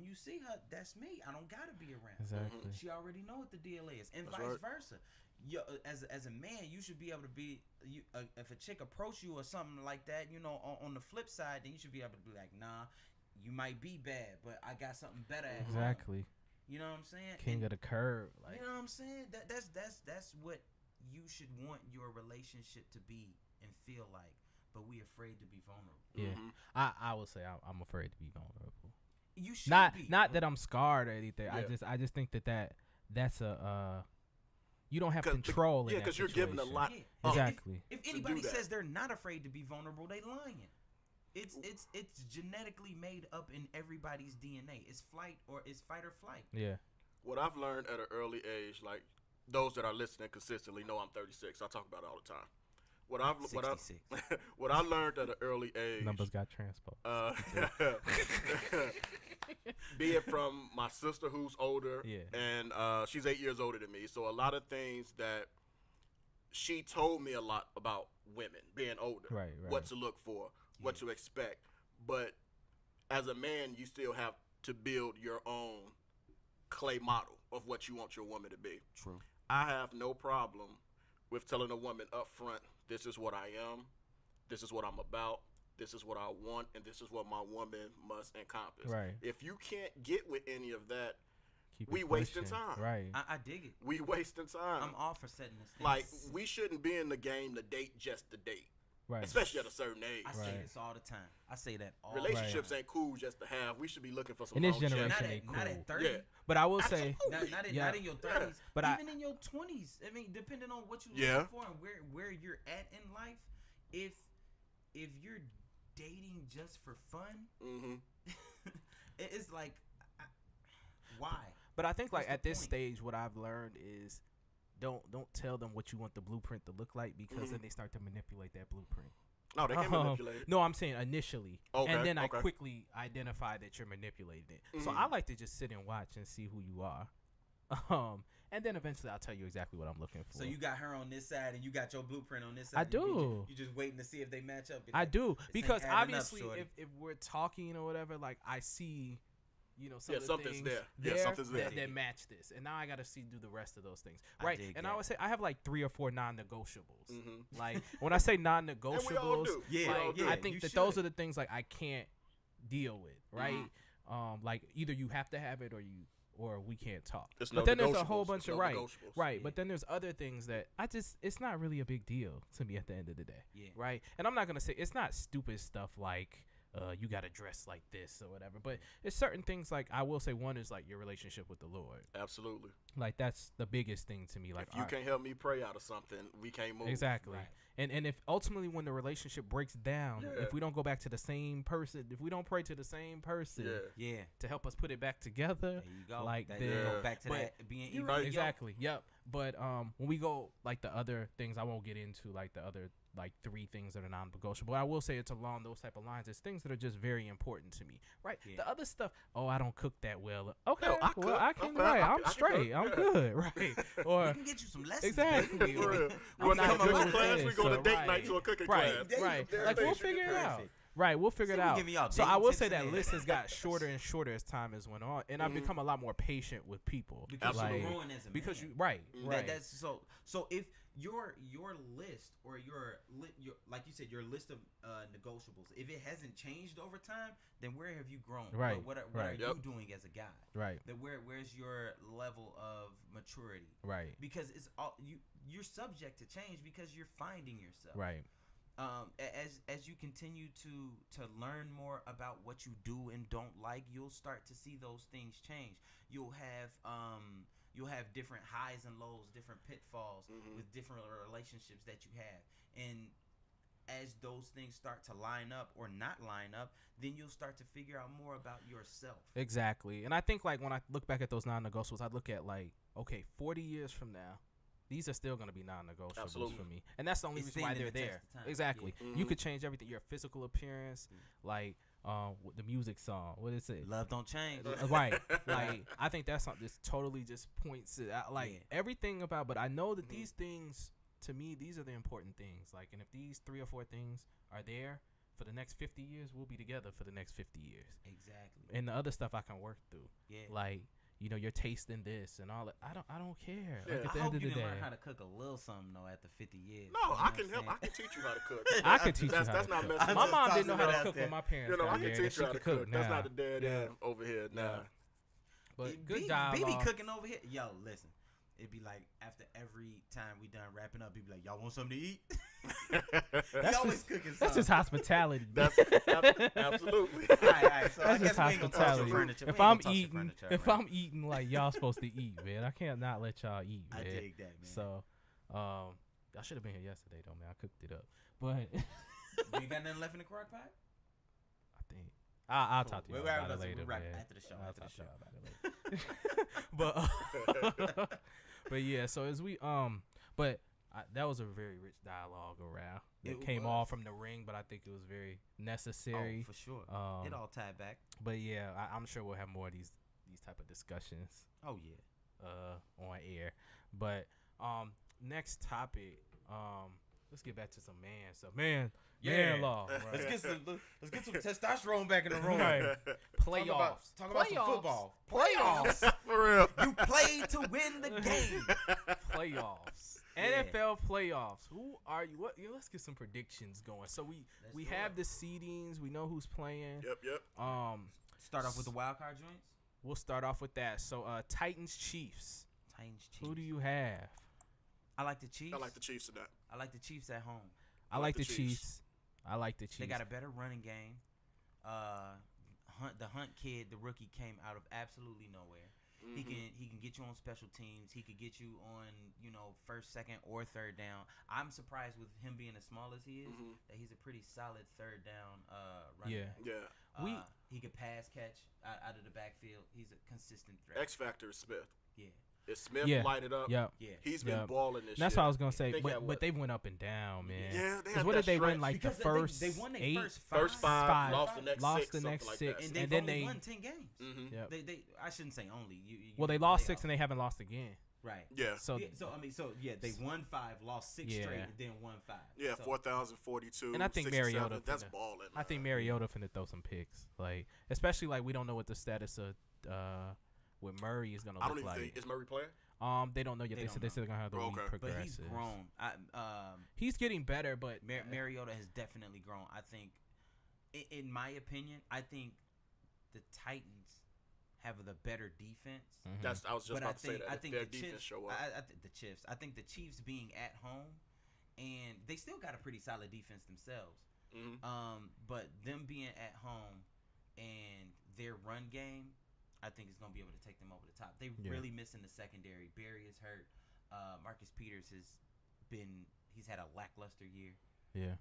you see her, that's me. I don't gotta be around. Exactly. She already know what the deal is, and That's vice right. versa. As a man, you should be able to be. If a chick approach you or something like that, on the flip side, then you should be able to be like, nah, you might be bad, but I got something better at home. Exactly. You know what I'm saying? King of the curb. Like, you know what I'm saying? That's what you should want your relationship to be and feel like, but we afraid to be vulnerable. yeah. I would say I'm afraid to be vulnerable. You should be. Not that I'm scarred or anything. Yeah. I just think that's a you don't have control. Yeah, because you're giving a lot. Yeah. Exactly. If anybody that. says they're not afraid to be vulnerable, they lying. It's genetically made up in everybody's DNA. It's fight or flight. Yeah. What I've learned at an early age, like those that are listening consistently know I'm 36. I talk about it all the time. What I learned at an early age. Numbers got transposed. Be it from my sister who's older, Yeah. and she's 8 years older than me. So a lot of things that she told me a lot about women being older, Right. what to look for, what to expect. But as a man, you still have to build your own clay model of what you want your woman to be. True. I have no problem with telling a woman up front, this is what I am, this is what I'm about, this is what I want, and this is what my woman must encompass. Right. If you can't get with any of that, Keep it we wasting pushing. time. Right. I dig it. We wasting time. I'm all for setting the stage. Like, we shouldn't be in the game to date just to date. Right. Especially at a certain age. I say Right. this all the time. I say that all Relationships the time. ain't cool just to have. We should be looking for some In this longevity. generation, Not ain't at cool. 30. Yeah. But I will say, Not in your 30s, But even in your 20s. I mean, depending on what you're looking for and where you're at in life, if you're dating just for fun, it's like, why? but I think like What's the at this point? stage, what I've learned is don't tell them what you want the blueprint to look like because then they start to manipulate that blueprint. No, they can manipulate it. No, I'm saying initially, Okay, and then I okay. quickly identify that you're manipulating it. So I like to just sit and watch and see who you are, and then eventually I'll tell you exactly what I'm looking for. So you got her on this side and you got your blueprint on this side. I do. You just waiting to see if they match up. I do "This ain't because adding up, obviously shorty." if we're talking or whatever, like I see, some of the something's things there. Yeah, something's there. that match this, and now I got to do the rest of those things, I right? dig And that. I would say I have like 3 or 4 non-negotiables. Mhm. Like when I say And we all non-negotiables, do. Yeah, like, all do. I think you that those should. are the things like I can't deal with, right? Like either you have to have it or we can't talk. It's But no then there's a whole negotiables. bunch It's of no right. negotiables. But then there's other things that it's not really a big deal to me at the end of the day. Yeah. Right? And I'm not going to say it's not stupid stuff like you got to dress like this or whatever. But it's certain things, like I will say one is like your relationship with the Lord. Absolutely. Like that's the biggest thing to me. Like if you can't help me pray out of something, we can't move. Exactly. Right. And if ultimately when the relationship breaks down, if we don't go back to the same person, if we don't pray to the same person to help us put it back together, there you go. like go back to that being you're right. Exactly. Yep. But when we go like the other things, I won't get into like the other like 3 things that are non-negotiable. I will say it's along those type of lines. It's things that are just very important to me. Right. Yeah. The other stuff. Oh, I don't cook that well. Okay. No, I can. I'm Right. I'm straight. I'm good. Right. Or we can get you some lessons. Exactly. We're I'm not come good to with class. this, We go to so, date night to a cooking right, class. Right. There Like it we'll is. figure it out. Perfect. Right, we'll figure it out. So I will say that tips list has got shorter and shorter as time has went on, and I've become a lot more patient with people. Because Absolutely. you're growing as a because man. you right. That's so if your list or your like you said, your list of negotiables, if it hasn't changed over time, then where have you grown? Right. What are you doing as a guy? Right. That where's your level of maturity? Right. Because it's all you're subject to change because you're finding yourself. Right. As you continue to learn more about what you do and don't like, you'll start to see those things change. You'll have different highs and lows, different pitfalls with different relationships that you have. And as those things start to line up or not line up, then you'll start to figure out more about yourself. Exactly. And I think like when I look back at those non-negotiables, I look at like, okay, 40 years from now, these are still going to be non-negotiables for me. And that's the only reason why they're there. Exactly. Yeah. You could change everything. Your physical appearance, like the music song. What is it? Love don't change. Right. Like, I think that's something that's totally just points it out. Like, everything about, but I know that these things, to me, these are the important things. Like, and if these 3 or 4 things are there for the next 50 years, we'll be together for the next 50 years. Exactly. And the other stuff I can work through. Yeah. Like, you know, your taste in this and all that. I don't care. Yeah. Like, at the I hope end of you the didn't day. learn how to cook a little something though after 50 years. No, You know I what can I'm help. saying? I can teach you how to cook. I could teach you how That's to not cook. messing. My just mom tossing didn't know how it to out cook there. when my parents You know, got I can married, teach and you how she to could cook. That's now. not the dead end over here. Nah. But good B dialogue. be cooking over here. Yo, listen. It'd be like after every time we done wrapping up, he'd be like, "Y'all want something to eat?" He always cooking something. That's just hospitality. That's absolutely. All right. So I That's guess just we ain't gonna toss your hospitality. furniture. If We ain't I'm gonna toss your eating, furniture if around. I'm eating like y'all supposed to eat, man, I can't not let y'all eat, man. I dig that, man. So, I should have been here yesterday though, man. I cooked it up, but You got nothing left in the crock pot? I think I'll talk to you We'll about wrap it later, wrap man. after the show. I'll After the talk to show. y'all about it later. but yeah, so as we that was a very rich dialogue around. It came all from the ring, but I think it was very necessary. Oh, for sure. It all tied back. But yeah, I'm sure we'll have more of these type of discussions. Oh yeah. On air. But next topic. Let's get back to some man stuff. Man law. Right. Let's get some testosterone back in the room. Right. Playoffs. Talk about some football. Playoffs. For real. You played to win the game. Playoffs. Yeah. NFL playoffs. Who are you? What? Let's get some predictions going. So we have the seedings. We know who's playing. Yep. Start off with the wild card joints. We'll start off with that. So Titans Chiefs. Who do you have? I like the Chiefs. I like the Chiefs tonight. I like the Chiefs at home. I like the Chiefs. I like the Chiefs. They got a better running game. The Hunt kid, the rookie, came out of absolutely nowhere. Mm-hmm. He can get you on special teams. He could get you on, first, second, or third down. I'm surprised with him being as small as he is that he's a pretty solid third down running back. Yeah. He could pass catch out of the backfield. He's a consistent threat. X factor is Smith. Yeah. If Smith light it up, he's been balling this year. That's what I was gonna say. But they went up and down, man. Yeah, because what did they win? Like because the first they won their 8, first five, lost the next lost 6, the something next like 6, and and they've then only they won 10 games. Mm-hmm. Yep. I shouldn't say only. Well, they lost 6 and they haven't lost again. Right. Yeah. So they won 5, lost 6 straight, and then won 5. Yeah, so, 4,042. And I think 67, Mariota. That's balling. I think Mariota finna throw some picks, like especially like we don't know what the status of what Murray is gonna look like. I don't even think is Murray playing. They don't know yet. They said they're gonna have the week progressive. But he's grown. He's getting better, but Mariota has definitely grown. I think, in my opinion, I think the Titans have the better defense. Mm-hmm. I was just about to say that. I think their the defense Chiefs show up. I think the Chiefs being at home, and they still got a pretty solid defense themselves. But them being at home and their run game, I think is going to be able to take them over the top. They really missing the secondary. Barry is hurt. Marcus Peters he's had a lackluster year. Yeah.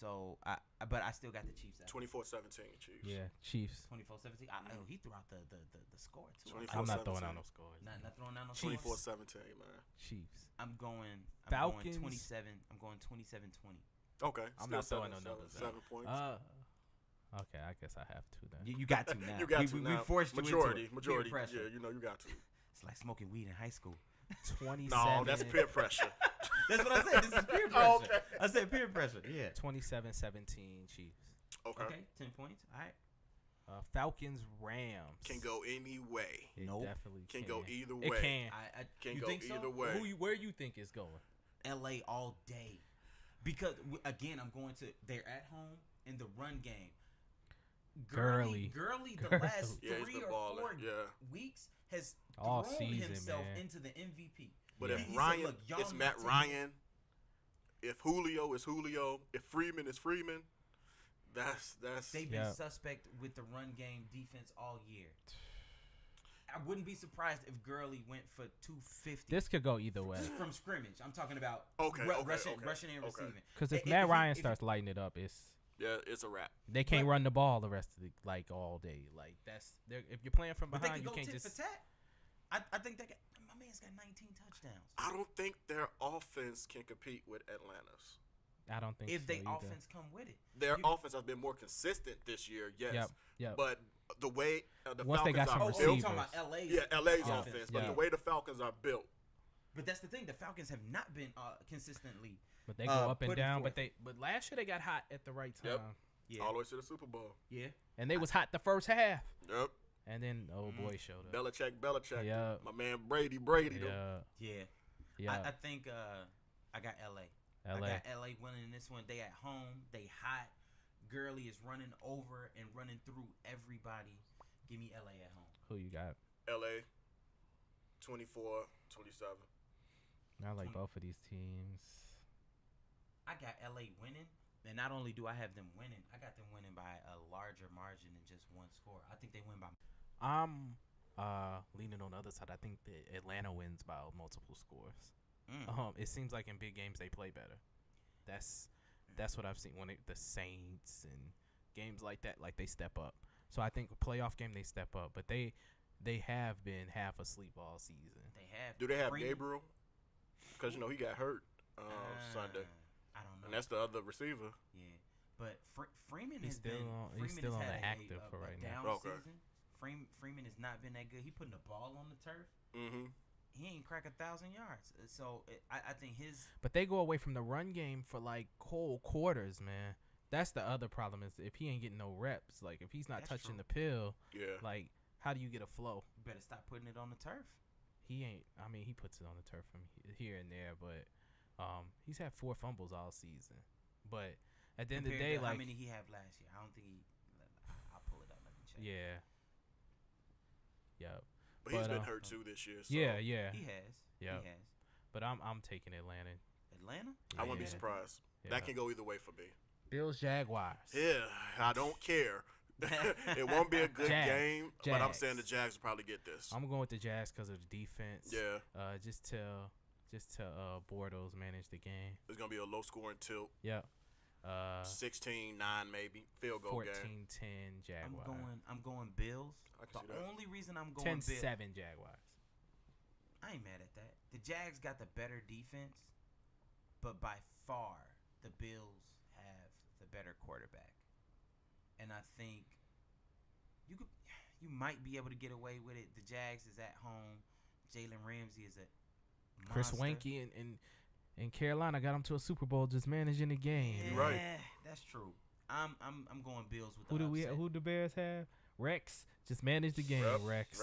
But I still got the Chiefs. 24-17 Chiefs. Yeah, Chiefs. 24-17. He threw out the score too. I'm not throwing out no scores. Not throwing out no 24-17, man. Chiefs. I'm going Falcons. 27. I'm going 27-20. Okay. I'm not throwing no numbers. 7 points. Okay, I guess I have to then. You got to now. You got to now. We forced you Majority. into it. Peer pressure. Yeah, you got to. It's like smoking weed in high school. 27. No, that's peer pressure. That's what I said. This is peer pressure. Oh, okay. I said peer pressure. Yeah. 27-17 Chiefs. Okay. 10 points. All right. Falcons Rams. Can go any way. It Nope. definitely Can go either way. It can. Can you go think either so? way. Where you think it's going? LA all day. Because again, I'm going to. They're at home in the run game. Gurley, the last he's 3 been or balling. 4 Yeah. weeks has All thrown season, himself man. into the MVP. But And if he said, Ryan, "Look, y'all it's not Matt taking Ryan. If Julio is Julio, if Freeman is Freeman, that's. They've been suspect with the run game defense all year. I wouldn't be surprised if Gurley went for 250. This could go either way. Just from scrimmage. I'm talking about rushing and receiving. Because if Matt Ryan starts lighting it up, it's a wrap. they can't run the ball the rest of the all day. Like if you're playing from But they behind, can you go can't tit just. for tat. I think my man's got 19 touchdowns. I don't think their offense can compete with Atlanta's. I don't think If so they either. offense come with it. Their offense has been more consistent this year, yes. Yep. But the way the Once they Falcons got some are you're built, talking about LA's LA's Yeah. offense. Yeah. But the way the Falcons are built, But that's the thing. The Falcons have not been consistently. But they go up and putting down. forth. But last year they got hot at the right time. Yep. Yeah. all the way to the Super Bowl. Yeah. And they was hot the first half. Yep. And then old boy showed up. Belichick. Yeah. My man Brady. Yeah. Yeah. Yeah. I think I got LA. I LA. got LA winning this one. They at home. They hot. Gurley is running over and running through everybody. Give me LA at home. Who you got? LA 24-27. I like both of these teams. I got LA winning. And not only do I have them winning, I got them winning by a larger margin than just one score. I think they win by. I'm leaning on the other side. I think that Atlanta wins by multiple scores. It seems like in big games they play better. That's what I've seen when the Saints and games like that, like they step up. So I think a playoff game they step up, but they have been half asleep all season. They have. Do they have Freeman? Gabriel? Because he got hurt Sunday, I don't know. and that's the other receiver. Yeah, but Freeman He's has still been. on- Freeman he's still has on had the active for right now. down Okay. season. Freeman has not been that good. He putting the ball on the turf. Mm-hmm. He ain't crack 1,000 yards. So I think his. But they go away from the run game for like whole quarters, man. That's the other problem is if he ain't getting no reps, like if he's not That's touching true. the pill, Yeah. like how do you get a flow? You better stop putting it on the turf. He ain't. I mean, he puts it on the turf from here and there, but he's had 4 fumbles all season. But at the end of the day, Compared to like how many he had last year, I don't think he. I'll pull it up. Let me check. yeah. But he's been hurt too this year. So Yeah. He has. Yeah. He has. But I'm taking Atlanta. Atlanta. I wouldn't be Yeah. surprised. Yeah. That can go either way for me. Bills Jaguars. Yeah, I don't care. It won't be a good game, but I'm Jags. saying the Jags will probably get this. I'm going with the Jags because of the defense. Yeah, Just to Bortles manage the game. it's gonna be a low scoring tilt. Yep. 16-9 maybe field goal game. 14-10 Jaguars. I'm going Bills. I can see The that. only reason I'm going 10-7 Jaguars. I ain't mad at that. The Jags got the better defense, but by far the Bills have the better quarterback. And I think you might be able to get away with it. The Jags is at home. Jalen Ramsey is a monster. Chris Weinke and Carolina got him to a Super Bowl just managing the game. Yeah, You're right. That's true. I'm going Bills with Who the do we? upset. Who the Bears have? Rex just managed the game. Yep, Rex.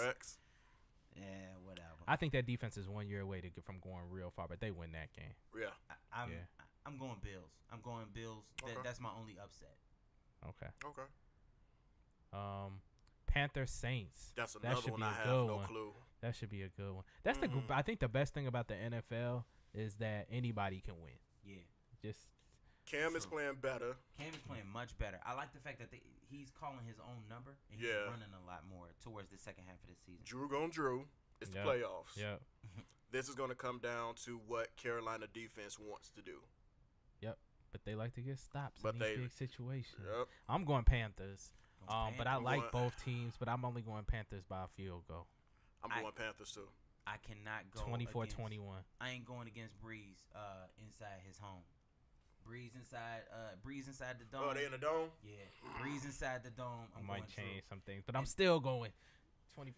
Yeah, whatever. I think that defense is 1 year away to get from going real far, but they win that game. Yeah. I'm going Bills. I'm going Bills. Okay. That's my only upset. Okay. Okay. Panthers Saints. That's That another should one be I a have good no one. clue. That should be a good one. That's the. I think the best thing about the NFL is that anybody can win. Yeah. Just Cam is playing better. Cam is playing much better. I like the fact that he's calling his own number and he's running a lot more towards the second half of the season. Drew gon' Drew. It's the playoffs. Yeah. This is going to come down to what Carolina defense wants to do. Yep. But they like to get stops in these big situations. Yep. I'm going Panthers. But I like both teams, but I'm only going Panthers by a field goal. I'm going Panthers too. I cannot go 24-21. I ain't going against Breeze inside his home. Breeze inside the dome. Oh, they in the dome? Yeah. Breeze inside the dome. I might change some things, but I'm still going 24-21.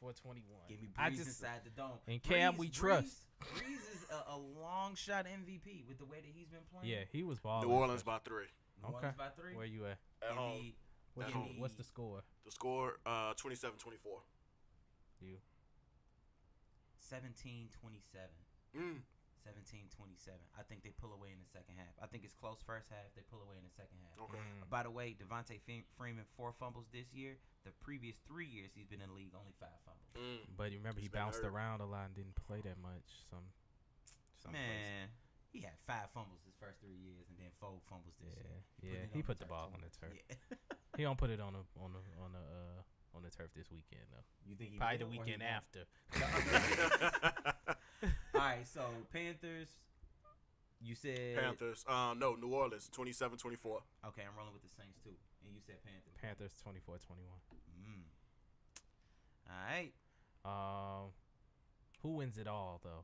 Give me Breeze inside the dome. And Cam, we trust. Breeze is a long shot MVP with the way that he's been playing. Yeah, he was balling. New Orleans by 3. New Orleans by 3? Where you at? At home. What's the score? The score, 27-24. You. 17-27. 17-27. I think they pull away in the second half. I think it's close first half. They pull away in the second half. Okay. By the way, Devontae Freeman 4 fumbles this year. The previous 3 years he's been in the league, only 5 fumbles. But you remember he bounced around a lot and didn't play that much. Man, he had 5 fumbles his first 3 years and then 4 fumbles this year. Yeah, he put the ball on the turf. Yeah. He don't put it on the turf this weekend though. You think he probably the weekend after? All right, so Panthers. You said Panthers. No, New Orleans 27-24. Okay, I'm rolling with the Saints too. And you said Panthers. Panthers 24-21. All right. Who wins it all though?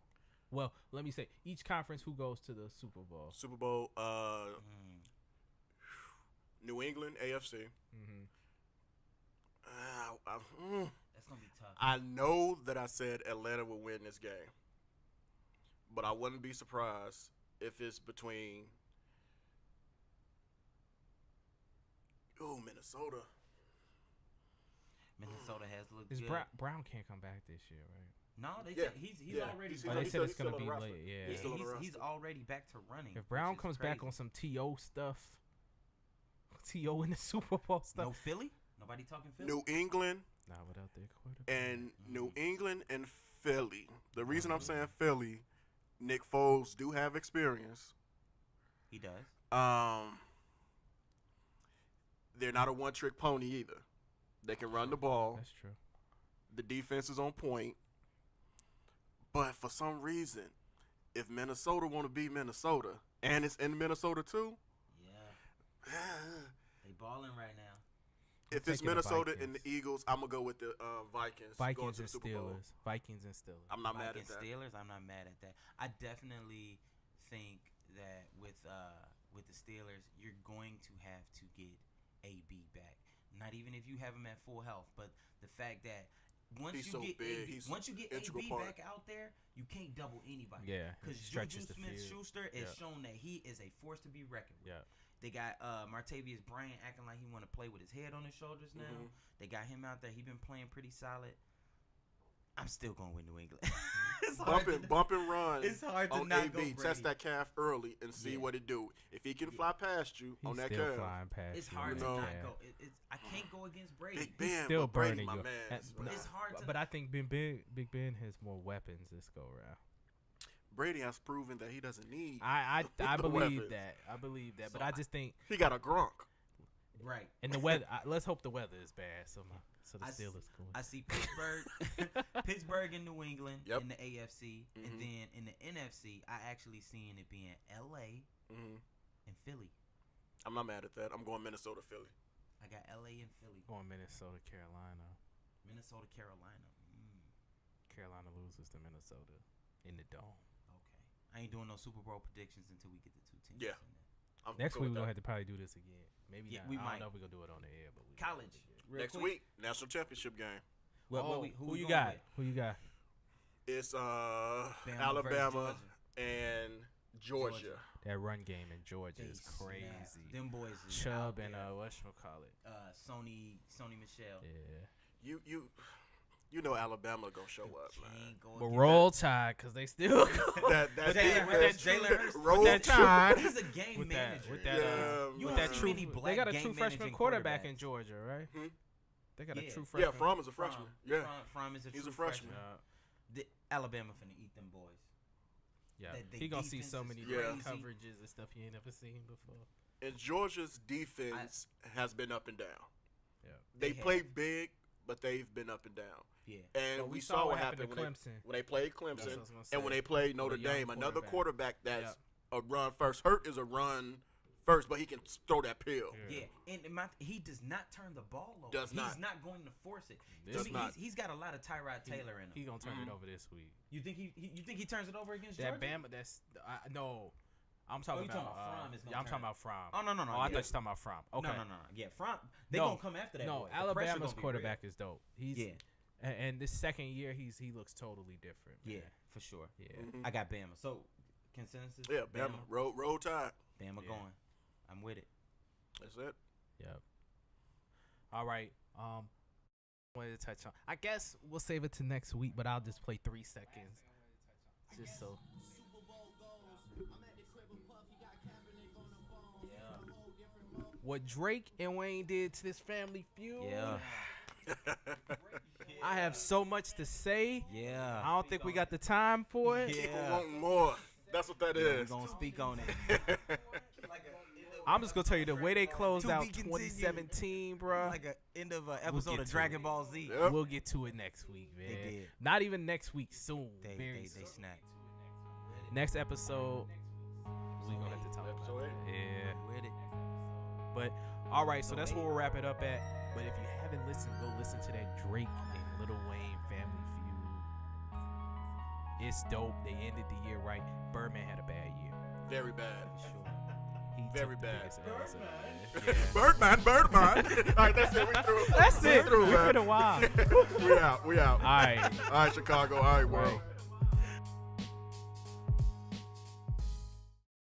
Well, let me say each conference who goes to the Super Bowl. Super Bowl. New England, AFC. That's gonna be tough. I know that I said Atlanta will win this game, but I wouldn't be surprised if it's between Minnesota. Minnesota has looked good. Brown can't come back this year, right? No, they said he's already. They said it's gonna be late. Yeah, he's already back to running. If Brown comes back on some TO stuff, TO in the Super Bowl stuff. No Philly. Nobody talking Philly. New England. Not without their quarterback. And New England and Philly. The reason I'm saying Philly, Nick Foles do have experience. He does. They're not a one-trick pony either. They can run the ball. That's true. The defense is on point. But for some reason, if Minnesota want to beat Minnesota, and it's in Minnesota too. Yeah. They balling right now. If it's Minnesota and the Eagles, I'm going to go with the Vikings. Vikings and Steelers. Vikings and Steelers. I'm not mad at that. Steelers, I'm not mad at that. I definitely think that with the Steelers, you're going to have to get AB back. Not even if you have him at full health, but the fact that once you get AB back out there, you can't double anybody. Yeah, because Juju Smith-Schuster has shown that he is a force to be reckoned with. Yeah. They got Martavius Bryant acting like he want to play with his head on his shoulders now. They got him out there. He been playing pretty solid. I'm still going with New England. Bump and run. It's hard to on not AB. go Test that calf early and see what it do. If he can fly past you on that calf, flying past it's hard to not go. I can't go against Brady. Big Ben, still Brady, burning my you. man. It's hard to. But I think Big Ben has more weapons this go around. Brady has proven that he doesn't need. I believe weapons. that. I believe that. So but I just think he got a Gronk. Right. And the weather. Let's hope the weather is bad. So the Steelers cool. I see Pittsburgh and New England in the AFC, and then in the NFC, I actually seeing it being LA and Philly. I'm not mad at that. I'm going Minnesota, Philly. I got LA and Philly. Going Minnesota, Carolina. Minnesota, Carolina. Carolina loses to Minnesota in the dome. I ain't doing no Super Bowl predictions until we get the two teams. Yeah. Next week we're gonna have to probably do this again. Maybe not. We I might. don't know if we're gonna do it on the air, but College. Next week, National Championship game. Who you got? Who you got? It's Alabama and Georgia. That run game in Georgia is crazy. Them boys is Chubb and whatchamacallit? Sony Michelle. Yeah. You know Alabama gonna show up, man. But roll Tide, because they still that Jalen Hurts. Roll Tide. He's a game manager. With that true, they got a true freshman quarterback in Georgia, right? They got a true freshman. Yeah, Fromm is a freshman. Fromm is a He's true a freshman. Alabama finna eat them boys. Yeah, They he gonna see defense so is many Yeah. great crazy. coverages and stuff he ain't never seen before. And Georgia's defense has been up and down. Yeah, They They play have. big, but they've been up and down. Yeah. And But we saw what happened to when Clemson. they played That's what Clemson I was gonna and when say. they played Notre With a young Dame. Another quarterback. quarterback that's a run first. Hurt is a run first, but he can throw that pill. Yeah, and he does not turn the ball over. Does not. He's not going to force it. Does To me, not. He's got a lot of Tyrod Taylor in him. He gonna turn Mhm. it over this week. You think you think he turns it over against That Georgia? Bama, no. I'm talking you about. talking about Fromm is gonna Yeah, I'm turn talking it. about Fromm. Oh no. Oh, I thought you were talking about Fromm. Okay. No. Yeah, Fromm. They No. gonna come after that. No, boy. The pressure Alabama's gonna be quarterback is dope. He's real. and this second year he looks totally different. Yeah, Man. for sure. Yeah. Mhm. I got Bama. So consensus. Yeah, Bama. Roll Tide. Bama Yeah. going. I'm with it. That's it. Yep. All right. Wanted to touch on. I guess we'll save it to next week, but I'll just play 3 seconds, just so. What Drake and Wayne did to this family feud. Yeah. I have so much to say. Yeah. I don't think we got the time for it. Yeah. People want more. That's what that We're is. gonna speak on it. I'm just gonna tell you the way they closed To out be continued. 2017, bro. Like an end of an We'll episode get of to Dragon it. Ball Z. Yep. We'll get to it next week, man. They did. Not even next week. Soon. They Very soon. snapped. Next episode, we gonna have to talk about Episode it. Yeah. With it. But all right, so that's where we'll wrap it up at. But if you haven't listened, go listen to that Drake and Lil Wayne family feud. It's dope. They ended the year right. Birdman had a bad year. Very bad. For sure. He Very took the bad. biggest L's of the year. Yeah. Birdman. All right, that's it. We through. That's We it. through, We man. put a while. We out. All right. All right, Chicago. All right, world. Right.